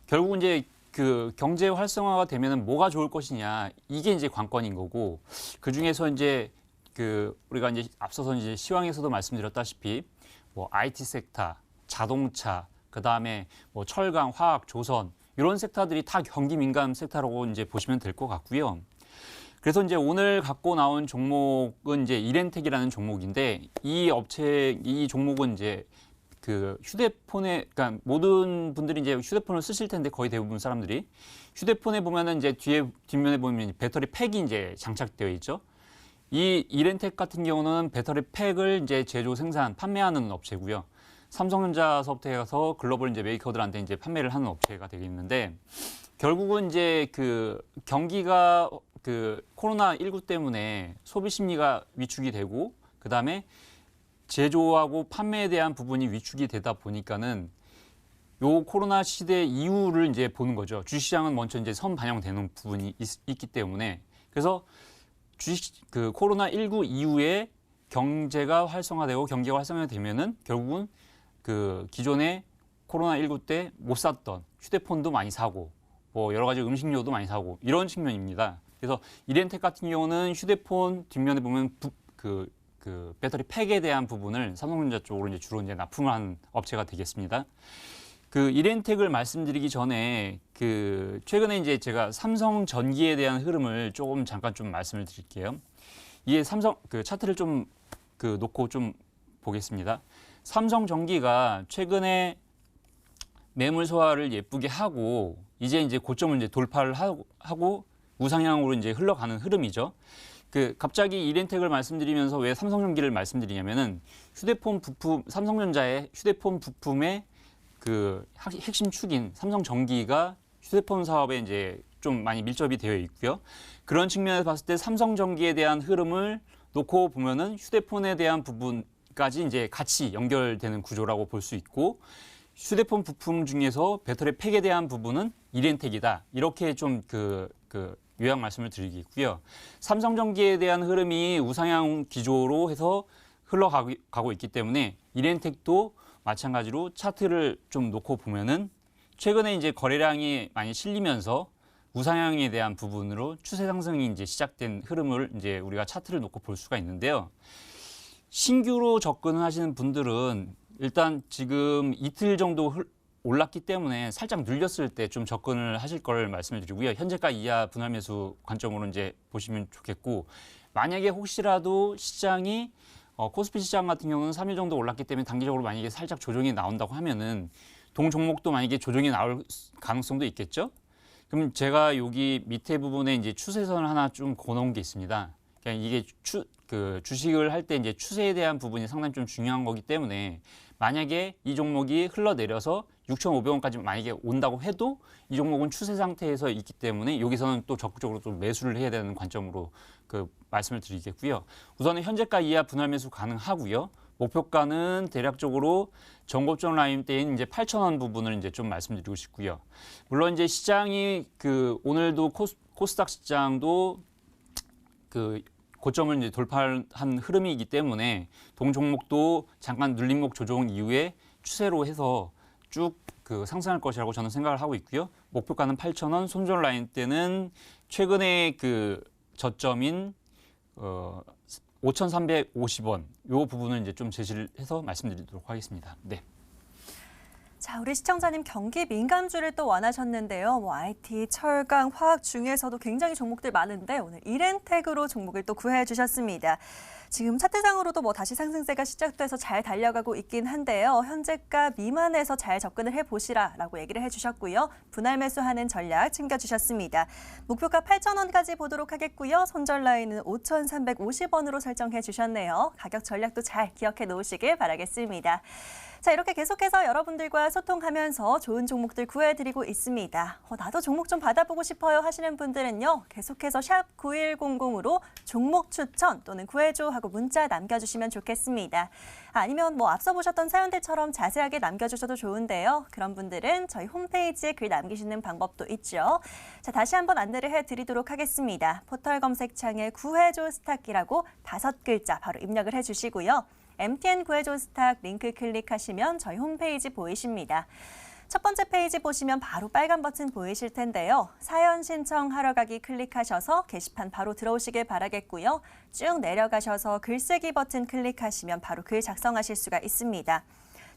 결국 이제 그 경제 활성화가 되면은 뭐가 좋을 것이냐 이게 이제 관건인 거고 그 중에서 이제 그 우리가 이제 앞서서 이제 시황에서도 말씀드렸다시피 뭐 IT 섹터, 자동차, 그 다음에 뭐 철강, 화학, 조선 이런 섹터들이 다 경기 민감 섹터라고 이제 보시면 될 것 같고요. 그래서 이제 오늘 갖고 나온 종목은 이제 이렌텍이라는 종목인데 이 종목은 이제 그 휴대폰에, 그러니까 모든 분들이 이제 휴대폰을 쓰실 텐데 거의 대부분 사람들이 휴대폰에 보면은 이제 뒷면에 보면 배터리 팩이 이제 장착되어 있죠. 이 이렌텍 같은 경우는 배터리 팩을 이제 제조, 생산, 판매하는 업체고요. 삼성전자서부터 해서 글로벌 이제 메이커들한테 이제 판매를 하는 업체가 되겠는데 결국은 이제 그 경기가 그 코로나19 때문에 소비 심리가 위축이 되고 그다음에 제조하고 판매에 대한 부분이 위축이 되다 보니까는 요 코로나 시대 이후를 이제 보는 거죠. 주식시장은 먼저 이제 선반영되는 부분이 있기 때문에 그래서 그 코로나19 이후에 경제가 활성화되고 경기가 활성화되면은 결국은 그 기존에 코로나19 때 못 샀던 휴대폰도 많이 사고 뭐 여러 가지 음식료도 많이 사고 이런 측면입니다. 그래서 이렌텍 같은 경우는 휴대폰 뒷면에 보면 그 배터리 팩에 대한 부분을 삼성전자 쪽으로 이제 주로 이제 납품을 하는 업체가 되겠습니다. 그 이렌텍을 말씀드리기 전에 그 최근에 이제 제가 삼성 전기에 대한 흐름을 조금 잠깐 좀 말씀을 드릴게요. 이게 삼성 그 차트를 좀 그 놓고 좀 보겠습니다. 삼성 전기가 최근에 매물 소화를 예쁘게 하고 이제 고점을 이제 돌파를 하고 우상향으로 이제 흘러가는 흐름이죠. 그 갑자기 이렌텍을 말씀드리면서 왜 삼성전기를 말씀드리냐면은 휴대폰 부품 삼성전자의 휴대폰 부품의 그 핵심 축인 삼성전기가 휴대폰 사업에 이제 좀 많이 밀접이 되어 있고요. 그런 측면에서 봤을 때 삼성전기에 대한 흐름을 놓고 보면은 휴대폰에 대한 부분까지 이제 같이 연결되는 구조라고 볼 수 있고 휴대폰 부품 중에서 배터리 팩에 대한 부분은 이렌텍이다. 이렇게 좀 요약 말씀을 드리겠고요. 삼성전기에 대한 흐름이 우상향 기조로 해서 흘러가고 있기 때문에 이렌텍도 마찬가지로 차트를 좀 놓고 보면은 최근에 이제 거래량이 많이 실리면서 우상향에 대한 부분으로 추세 상승이 이제 시작된 흐름을 이제 우리가 차트를 놓고 볼 수가 있는데요. 신규로 접근을 하시는 분들은 일단 지금 이틀 정도 올랐기 때문에 살짝 눌렸을 때 좀 접근을 하실 걸 말씀을 드리고요. 현재가 이하 분할 매수 관점으로 이제 보시면 좋겠고 만약에 혹시라도 시장이 코스피 시장 같은 경우는 3일 정도 올랐기 때문에 단기적으로 만약에 살짝 조정이 나온다고 하면은 동 종목도 만약에 조정이 나올 가능성도 있겠죠. 그럼 제가 여기 밑에 부분에 이제 추세선을 하나 좀 그어놓은 게 있습니다. 그러니까 이게 주식을 할 때 이제 추세에 대한 부분이 상당히 좀 중요한 거기 때문에 만약에 이 종목이 흘러내려서 6,500원까지 만약에 온다고 해도 이 종목은 추세 상태에서 있기 때문에 여기서는 또 적극적으로 좀 매수를 해야 되는 관점으로 그 말씀을 드리겠고요. 우선은 현재가 이하 분할 매수 가능하고요. 목표가는 대략적으로 전고점 라인대인 이제 8,000원 부분을 이제 좀 말씀드리고 싶고요. 물론 이제 시장이 오늘도 코스닥 시장도 고점을 이제 돌파한 흐름이기 때문에 동 종목도 잠깐 눌림목 조정 이후에 추세로 해서 쭉 상승할 것이라고 저는 생각을 하고 있고요. 목표가는 8,000원, 손절 라인 때는 최근에 저점인 5,350원 요 부분을 이제 좀 제시를 해서 말씀드리도록 하겠습니다. 네. 자, 우리 시청자님 경기 민감주를 또 원하셨는데요. 뭐 IT, 철강, 화학 중에서도 굉장히 종목들 많은데 오늘 이렌텍으로 종목을 또 구해 주셨습니다. 지금 차트상으로도 뭐 다시 상승세가 시작돼서 잘 달려가고 있긴 한데요. 현재가 미만에서 잘 접근을 해보시라라고 얘기를 해주셨고요. 분할 매수하는 전략 챙겨주셨습니다. 목표가 8,000원까지 보도록 하겠고요. 손절 라인은 5,350원으로 설정해 주셨네요. 가격 전략도 잘 기억해 놓으시길 바라겠습니다. 자, 이렇게 계속해서 여러분들과 소통하면서 좋은 종목들 구해드리고 있습니다. 나도 종목 좀 받아보고 싶어요 하시는 분들은요. 계속해서 샵 9100으로 종목 추천 또는 구해줘 하고 문자 남겨주시면 좋겠습니다. 아니면 뭐 앞서 보셨던 사연들처럼 자세하게 남겨주셔도 좋은데요. 그런 분들은 저희 홈페이지에 글 남기시는 방법도 있죠. 자, 다시 한번 안내를 해드리도록 하겠습니다. 포털 검색창에 구해줘 스탁이라고 5글자 바로 입력을 해주시고요. MTN 구해줘 스탁 링크 클릭하시면 저희 홈페이지 보이십니다. 첫 번째 페이지 보시면 바로 빨간 버튼 보이실 텐데요. 사연 신청하러 가기 클릭하셔서 게시판 바로 들어오시길 바라겠고요. 쭉 내려가셔서 글쓰기 버튼 클릭하시면 바로 글 작성하실 수가 있습니다.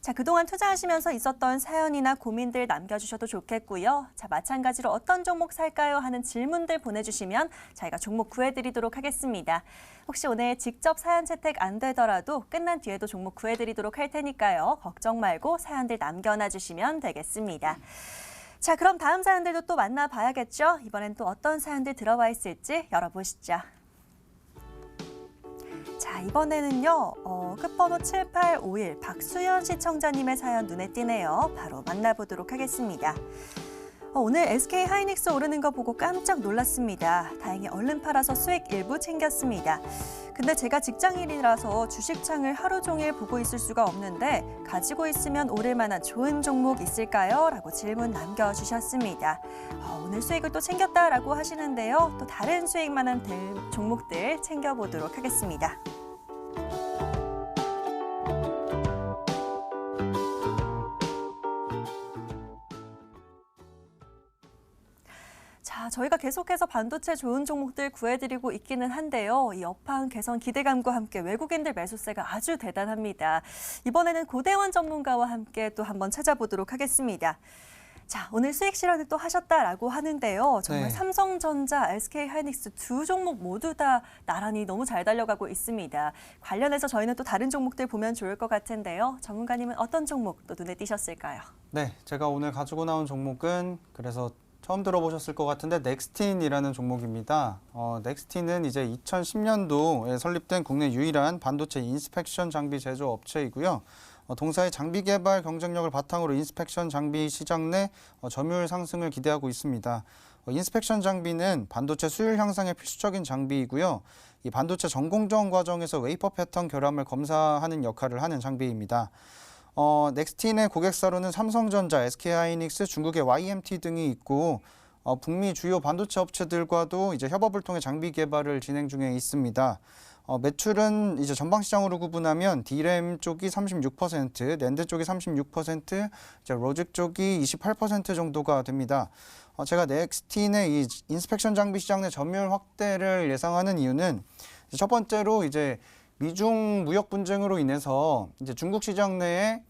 자, 그동안 투자하시면서 있었던 사연이나 고민들 남겨주셔도 좋겠고요. 자, 마찬가지로 어떤 종목 살까요? 하는 질문들 보내주시면 저희가 종목 구해드리도록 하겠습니다. 혹시 오늘 직접 사연 채택 안 되더라도 끝난 뒤에도 종목 구해드리도록 할 테니까요. 걱정 말고 사연들 남겨놔주시면 되겠습니다. 자, 그럼 다음 사연들도 또 만나봐야겠죠? 이번엔 또 어떤 사연들 들어와 있을지 열어보시죠. 자, 이번에는요, 끝번호 7851 박수연 시청자님의 사연 눈에 띄네요. 바로 만나보도록 하겠습니다. 오늘 SK 하이닉스 오르는 거 보고 깜짝 놀랐습니다. 다행히 얼른 팔아서 수익 일부 챙겼습니다. 근데 제가 직장인이라서 주식창을 하루 종일 보고 있을 수가 없는데 가지고 있으면 오를 만한 좋은 종목 있을까요? 라고 질문 남겨주셨습니다. 오늘 수익을 또 챙겼다라고 하시는데요. 또 다른 수익 만한 종목들 챙겨보도록 하겠습니다. 자, 저희가 계속해서 반도체 좋은 종목들 구해드리고 있기는 한데요. 이 업황 개선 기대감과 함께 외국인들 매수세가 아주 대단합니다. 이번에는 고대원 전문가와 함께 또 한번 찾아보도록 하겠습니다. 자, 오늘 수익 실현을 또 하셨다라고 하는데요. 정말 네. 삼성전자, SK 하이닉스 두 종목 모두 다 나란히 너무 잘 달려가고 있습니다. 관련해서 저희는 또 다른 종목들 보면 좋을 것 같은데요. 전문가님은 어떤 종목 또 눈에 띄셨을까요? 네, 제가 오늘 가지고 나온 종목은 그래서 처음 들어보셨을 것 같은데 넥스틴이라는 종목입니다. 넥스틴은 이제 2010년도에 설립된 국내 유일한 반도체 인스펙션 장비 제조 업체이고요. 동사의 장비 개발 경쟁력을 바탕으로 인스펙션 장비 시장 내 점유율 상승을 기대하고 있습니다. 인스펙션 장비는 반도체 수율 향상에 필수적인 장비이고요. 이 반도체 전공정 과정에서 웨이퍼 패턴 결함을 검사하는 역할을 하는 장비입니다. 넥스틴의 고객사로는 삼성전자, SK하이닉스, 중국의 YMT 등이 있고 북미 주요 반도체 업체들과도 이제 협업을 통해 장비 개발을 진행 중에 있습니다. 매출은 이제 전방 시장으로 구분하면 D램 쪽이 36%, 낸드 쪽이 36%, 이제 로직 쪽이 28% 정도가 됩니다. 제가 넥스틴의 이 인스펙션 장비 시장 내 점유율 확대를 예상하는 이유는 첫 번째로 이제 미중 무역 분쟁으로 인해서 이제 중국 시장 내에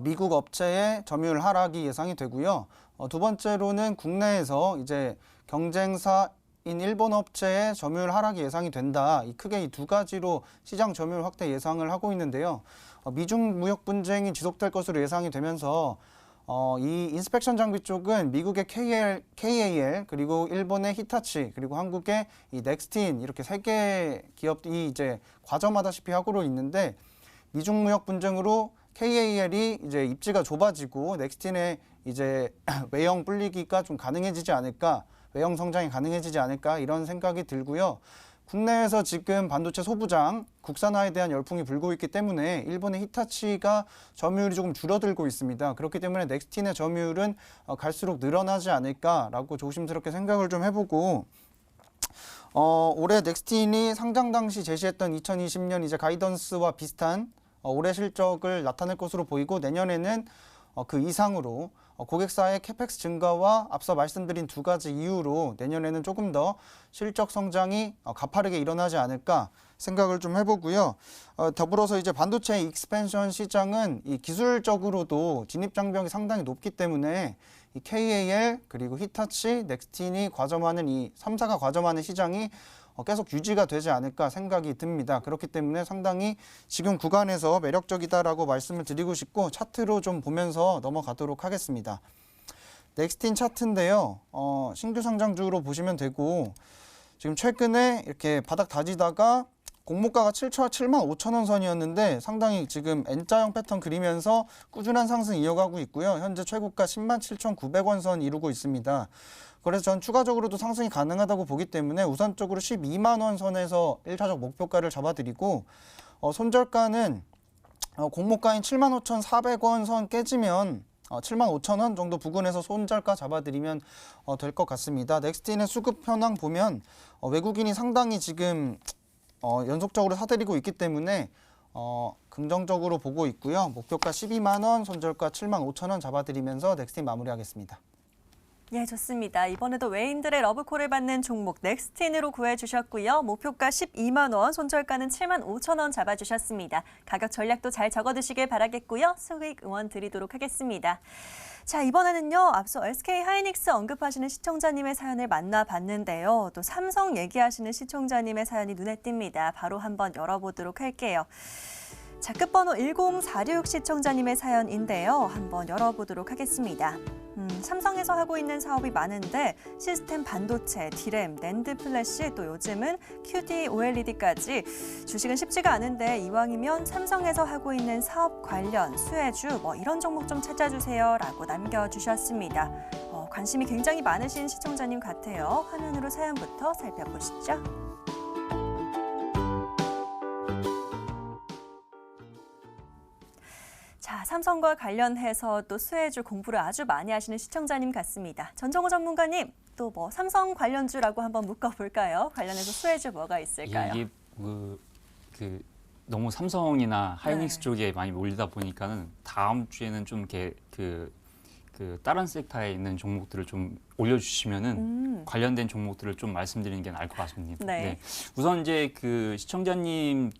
미국 업체의 점유율 하락이 예상이 되고요. 두 번째로는 국내에서 이제 경쟁사인 일본 업체의 점유율 하락이 예상이 된다. 크게 이 두 가지로 시장 점유율 확대 예상을 하고 있는데요. 미중 무역 분쟁이 지속될 것으로 예상이 되면서 이 인스펙션 장비 쪽은 미국의 KAL 그리고 일본의 히타치 그리고 한국의 이 넥스틴 이렇게 세 개 기업이 이제 과점하다시피 하고 있는데 미중 무역 분쟁으로 KAL이 이제 입지가 좁아지고 넥스틴의 이제 외형 불리기가 좀 가능해지지 않을까, 외형 성장이 가능해지지 않을까 이런 생각이 들고요. 국내에서 지금 반도체 소부장 국산화에 대한 열풍이 불고 있기 때문에 일본의 히타치가 점유율이 조금 줄어들고 있습니다. 그렇기 때문에 넥스틴의 점유율은 갈수록 늘어나지 않을까라고 조심스럽게 생각을 좀 해보고 올해 넥스틴이 상장 당시 제시했던 2020년 이제 가이던스와 비슷한 올해 실적을 나타낼 것으로 보이고 내년에는 그 이상으로 고객사의 캐펙스 증가와 앞서 말씀드린 두 가지 이유로 내년에는 조금 더 실적 성장이 가파르게 일어나지 않을까 생각을 좀 해보고요. 더불어서 이제 반도체 익스펜션 시장은 이 기술적으로도 진입 장벽이 상당히 높기 때문에 이 KAL 그리고 히타치, 넥스틴이 과점하는 이 3사가 과점하는 시장이 계속 유지가 되지 않을까 생각이 듭니다. 그렇기 때문에 상당히 지금 구간에서 매력적이다라고 말씀을 드리고 싶고 차트로 좀 보면서 넘어가도록 하겠습니다. 넥스틴 차트인데요. 신규 상장주로 보시면 되고 지금 최근에 이렇게 바닥 다지다가 공모가가 75,000원 선이었는데 상당히 지금 N자형 패턴 그리면서 꾸준한 상승 이어가고 있고요. 현재 최고가 107,900원 선 이루고 있습니다. 그래서 전 추가적으로도 상승이 가능하다고 보기 때문에 우선적으로 12만 원 선에서 1차적 목표가를 잡아드리고 손절가는 공모가인 75,400원 선 깨지면 75,000원 정도 부근에서 손절가 잡아드리면 될 것 같습니다. 넥스틴의 수급 현황 보면 외국인이 상당히 지금 연속적으로 사들이고 있기 때문에 긍정적으로 보고 있고요. 목표가 12만 원, 손절가 7만 5천 원 잡아드리면서 넥스틴 마무리하겠습니다. 예, 좋습니다. 이번에도 외인들의 러브콜을 받는 종목 넥스틴으로 구해주셨고요. 목표가 12만 원, 손절가는 7만 5천 원 잡아주셨습니다. 가격 전략도 잘 적어두시길 바라겠고요. 수익 응원 드리도록 하겠습니다. 자, 이번에는요. 앞서 SK하이닉스 언급하시는 시청자님의 사연을 만나봤는데요. 또 삼성 얘기하시는 시청자님의 사연이 눈에 띕니다. 바로 한번 열어보도록 할게요. 자, 끝번호 1046 시청자님의 사연인데요. 한번 열어보도록 하겠습니다. 삼성에서 하고 있는 사업이 많은데 시스템 반도체, 디램, 낸드 플래시, 또 요즘은 QD, OLED까지 주식은 쉽지가 않은데 이왕이면 삼성에서 하고 있는 사업 관련, 수혜주 이런 종목 좀 찾아주세요 라고 남겨주셨습니다. 관심이 굉장히 많으신 시청자님 같아요. 화면으로 사연부터 살펴보시죠. 자, 삼성과 관련해서 또 수혜주 공부를 아주 많이 하시는 시청자님 같습니다. 전정호 전문가님, 또 삼성 관련주라고 한번 묶어볼까요? 관련해서 수혜주 뭐가 있을까요? 이게 너무 삼성이나 하이닉스 네. 쪽에 많이 몰리다 보니까는 다음 주에는 좀 이렇게 다른 섹터에 있는 종목들을 좀 올려주시면은 관련된 종목들을 좀 말씀드리는 게 나을 것 같습니다. 네. 우선 이제 시청자님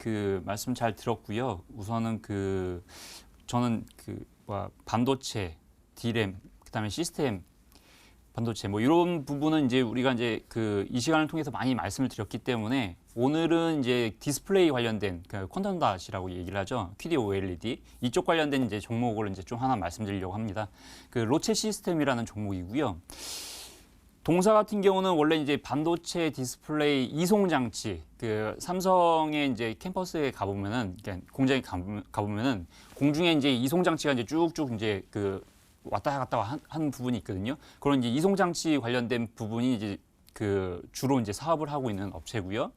말씀 잘 들었고요. 우선은 저는 반도체, 디램, 그다음에 시스템 반도체 이런 부분은 이제 우리가 이제 이 시간을 통해서 많이 말씀을 드렸기 때문에 오늘은 이제 디스플레이 관련된 퀀텀 닷이라고 얘기를 하죠. QD OLED 이쪽 관련된 이제 종목을 이제 좀 하나 말씀드리려고 합니다. 로체 시스템이라는 종목이고요. 동사 같은 경우는 원래 이제 반도체 디스플레이 이송 장치, 삼성의 이제 캠퍼스에 가보면은, 그러니까 공장에 가보면은 공중에 이제 이송 장치가 이제 쭉쭉 이제 왔다 갔다 한 부분이 있거든요. 그런 이제 이송 장치 관련된 부분이 이제 주로 이제 사업을 하고 있는 업체고요.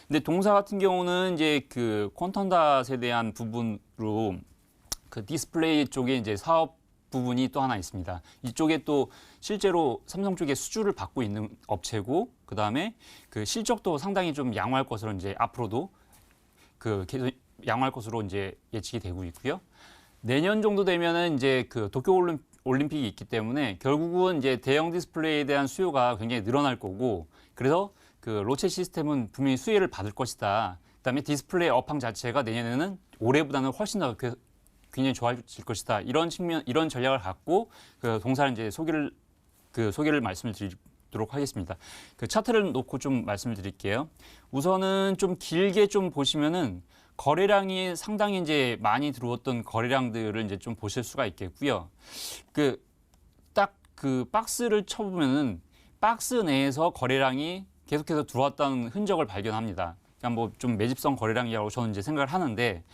근데 동사 같은 경우는 이제 퀀텀 닷에 대한 부분으로 디스플레이 쪽에 이제 사업 부분이 또 하나 있습니다. 이쪽에 또 실제로 삼성 쪽에 수주를 받고 있는 업체고, 그 다음에 실적도 상당히 좀 양호할 것으로 이제 앞으로도 계속 양호할 것으로 이제 예측이 되고 있고요. 내년 정도 되면은 이제 도쿄 올림픽이 있기 때문에 결국은 이제 대형 디스플레이에 대한 수요가 굉장히 늘어날 거고, 그래서 로체 시스템은 분명히 수혜를 받을 것이다. 그다음에 디스플레이 업황 자체가 내년에는 올해보다는 훨씬 더 굉장히 좋아질 것이다. 이런 전략을 갖고 동사를 이제 소개를 말씀을 드리도록 하겠습니다. 차트를 놓고 좀 말씀을 드릴게요. 우선은 좀 길게 좀 보시면은 거래량이 상당히 이제 많이 들어왔던 거래량들을 이제 좀 보실 수가 있겠고요. 딱 박스를 쳐보면은 박스 내에서 거래량이 계속해서 들어왔다는 흔적을 발견합니다. 그러니까 좀 매집성 거래량이라고 저는 이제 생각을 하는데,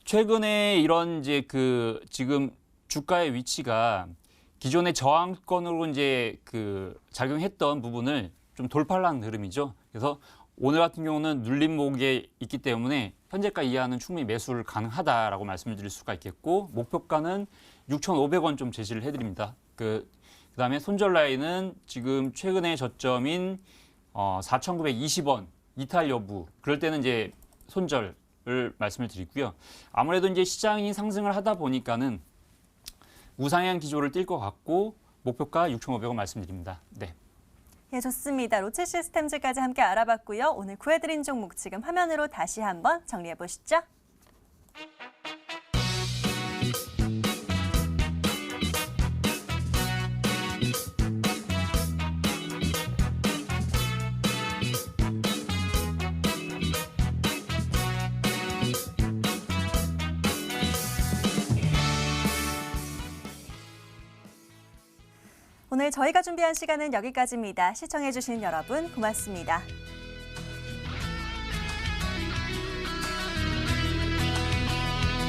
최근에 이런 이제 지금 주가의 위치가 기존의 저항권으로 이제 작용했던 부분을 좀 돌파를 하는 흐름이죠. 그래서 오늘 같은 경우는 눌림목에 있기 때문에 현재가 이하는 충분히 매수를 가능하다라고 말씀을 드릴 수가 있겠고, 목표가는 6,500원 좀 제시를 해드립니다. 그다음에 손절 라인은 지금 최근의 저점인 4,920원 이탈 여부, 그럴 때는 이제 손절을 말씀을 드리고요. 아무래도 이제 시장이 상승을 하다 보니까는 우상향 기조를 띌 것 같고, 목표가 6,500원 말씀드립니다. 네. 예, 좋습니다. 로체 시스템즈까지 함께 알아봤고요. 오늘 구해드린 종목 지금 화면으로 다시 한번 정리해 보시죠. 오늘 저희가 준비한 시간은 여기까지입니다. 시청해주신 여러분 고맙습니다.